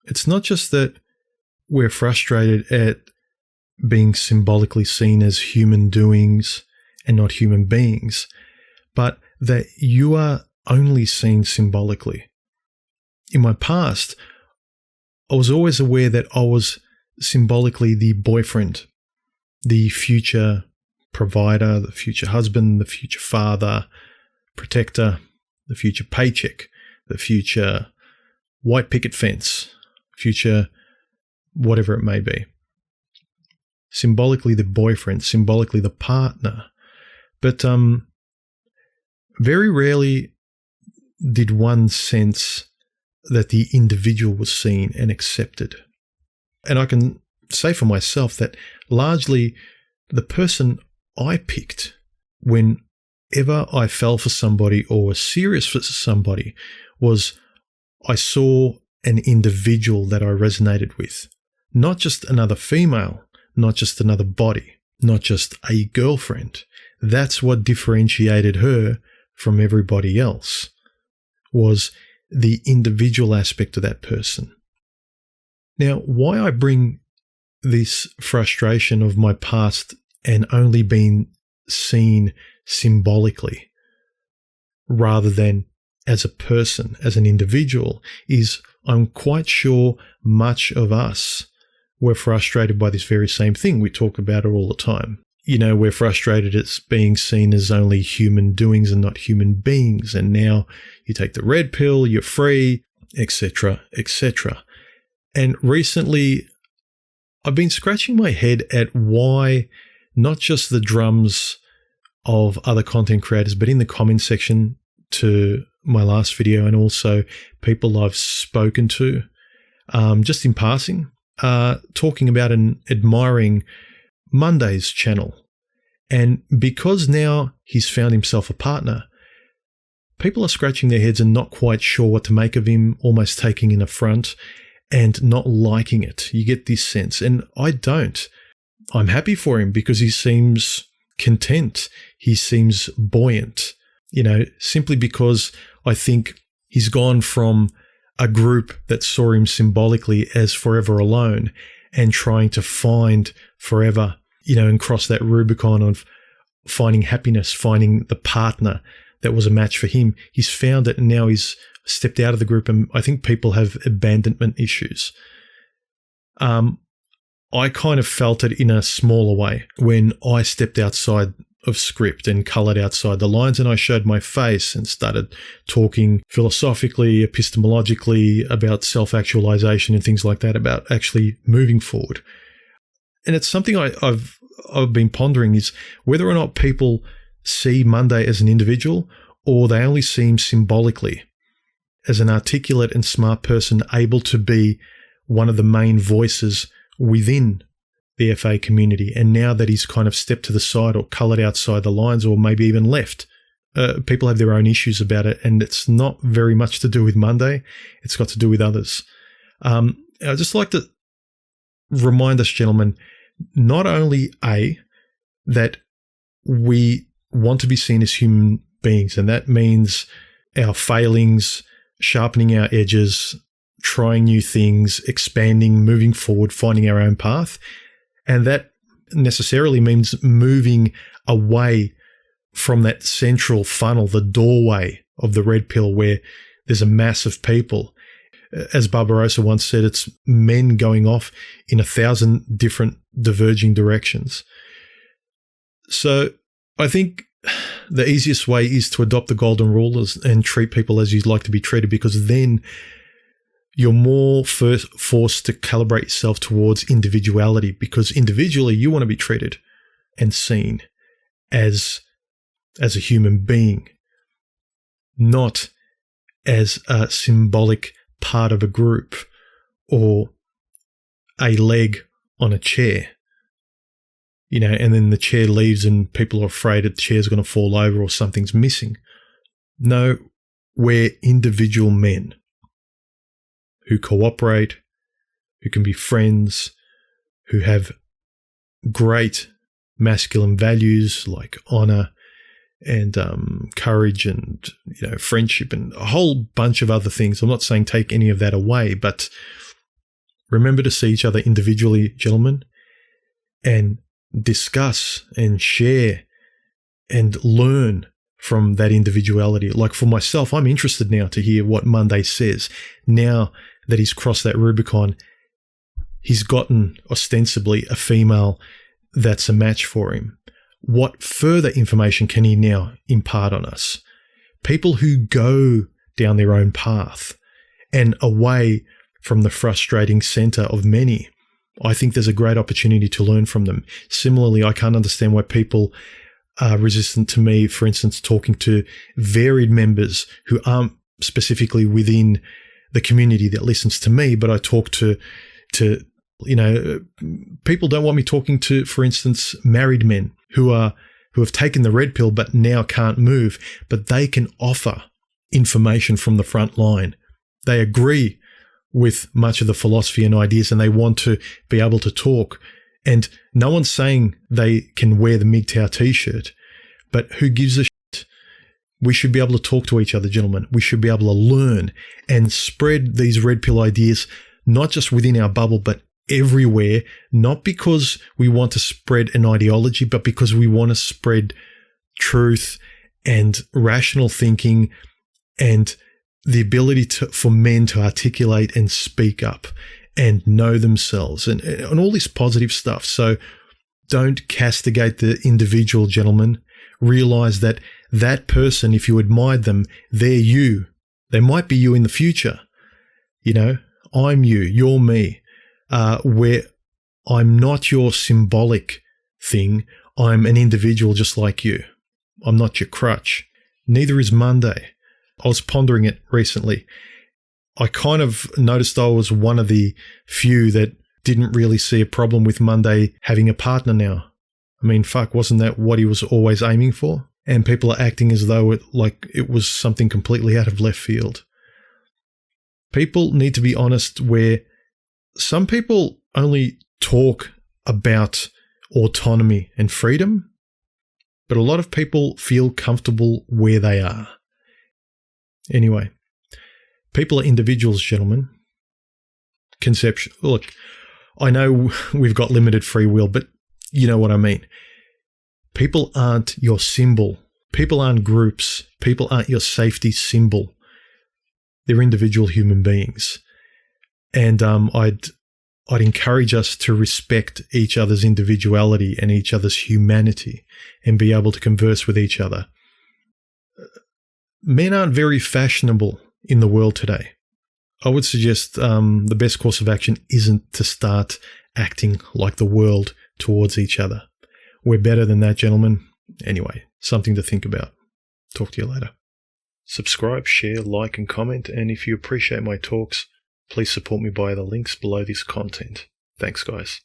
It's not just that we're frustrated at being symbolically seen as human doings and not human beings, but that you are only seen symbolically. In my past, I was always aware that I was symbolically the boyfriend, the future provider, the future husband, the future father, protector, the future paycheck, the future white picket fence, future whatever it may be. Symbolically the boyfriend, symbolically the partner. But very rarely did one sense that the individual was seen and accepted. And I can say for myself that largely the person I picked whenever I fell for somebody or was serious for somebody was I saw an individual that I resonated with, not just another female, not just another body, not just a girlfriend. That's what differentiated her from everybody else, was the individual aspect of that person. Now, why I bring this frustration of my past and only being seen symbolically rather than as a person, as an individual, is I'm quite sure much of us were frustrated by this very same thing. We talk about it all the time. You know, we're frustrated at being seen as only human doings and not human beings. And now you take the red pill, you're free, etc., etc. And recently, I've been scratching my head at why not just the drums of other content creators, but in the comment section to my last video and also people I've spoken to, just in passing, talking about and admiring Monday's channel. And because now he's found himself a partner, people are scratching their heads and not quite sure what to make of him, almost taking an affront and not liking it. You get this sense, and I don't. I'm happy for him because he seems content. He seems buoyant, simply because I think he's gone from a group that saw him symbolically as forever alone and trying to find forever, and cross that Rubicon of finding happiness, finding the partner that was a match for him. He's found it and now he's stepped out of the group, and I think people have abandonment issues. I kind of felt it in a smaller way when I stepped outside of script and coloured outside the lines, and I showed my face and started talking philosophically, epistemologically about self-actualization and things like that, about actually moving forward. And it's something I've been pondering, is whether or not people see Monday as an individual or they only see him symbolically as an articulate and smart person able to be one of the main voices within the FA community. And now that he's kind of stepped to the side or coloured outside the lines or maybe even left, people have their own issues about it, and it's not very much to do with Monday. It's got to do with others. I'd just like to remind us, gentlemen, not only that we want to be seen as human beings, and that means our failings, sharpening our edges, trying new things, expanding, moving forward, finding our own path. And that necessarily means moving away from that central funnel, the doorway of the red pill where there's a mass of people. As Barbarossa once said, it's men going off in 1,000 different diverging directions. So I think the easiest way is to adopt the golden rule and treat people as you'd like to be treated, because then you're more forced to calibrate yourself towards individuality, because individually you want to be treated and seen as a human being, not as a symbolic part of a group or a leg on a chair, and then the chair leaves and people are afraid that the chair's going to fall over or something's missing. No, we're individual men who cooperate, who can be friends, who have great masculine values like honor and courage and friendship and a whole bunch of other things. I'm not saying take any of that away, but Remember to see each other individually, gentlemen, and discuss and share and learn from that individuality. Like for myself, I'm interested now to hear what Monday says. Now that he's crossed that Rubicon, he's gotten ostensibly a female that's a match for him. What further information can he now impart on us? People who go down their own path and away from the frustrating center of many, I think there's a great opportunity to learn from them. Similarly, I can't understand why people are resistant to me, for instance, talking to varied members who aren't specifically within the community that listens to me, but I talk to people don't want me talking to, for instance, married men who have taken the red pill but now can't move, but they can offer information from the front line. They agree with much of the philosophy and ideas, and they want to be able to talk. And no one's saying they can wear the MGTOW t-shirt, but who gives a shit? We should be able to talk to each other, gentlemen. We should be able to learn and spread these red pill ideas, not just within our bubble, but everywhere, not because we want to spread an ideology, but because we want to spread truth and rational thinking and the ability for men to articulate and speak up and know themselves and all this positive stuff. So don't castigate the individual, gentlemen. Realize that that person, if you admired them, they're you. They might be you in the future. You know, I'm you, you're me. Where I'm not your symbolic thing. I'm an individual just like you. I'm not your crutch. Neither is Monday. I was pondering it recently. I kind of noticed I was one of the few that didn't really see a problem with Monday having a partner now. I mean, fuck, wasn't that what he was always aiming for? And people are acting as though it was something completely out of left field. People need to be honest where some people only talk about autonomy and freedom, but a lot of people feel comfortable where they are. Anyway, people are individuals, gentlemen. Conception. Look, I know we've got limited free will, but you know what I mean. People aren't your symbol. People aren't groups. People aren't your safety symbol. They're individual human beings. And I'd encourage us to respect each other's individuality and each other's humanity and be able to converse with each other. Men aren't very fashionable in the world today. I would suggest the best course of action isn't to start acting like the world towards each other. We're better than that, gentlemen. Anyway, something to think about. Talk to you later. Subscribe, share, like, and comment. And if you appreciate my talks, please support me via the links below this content. Thanks, guys.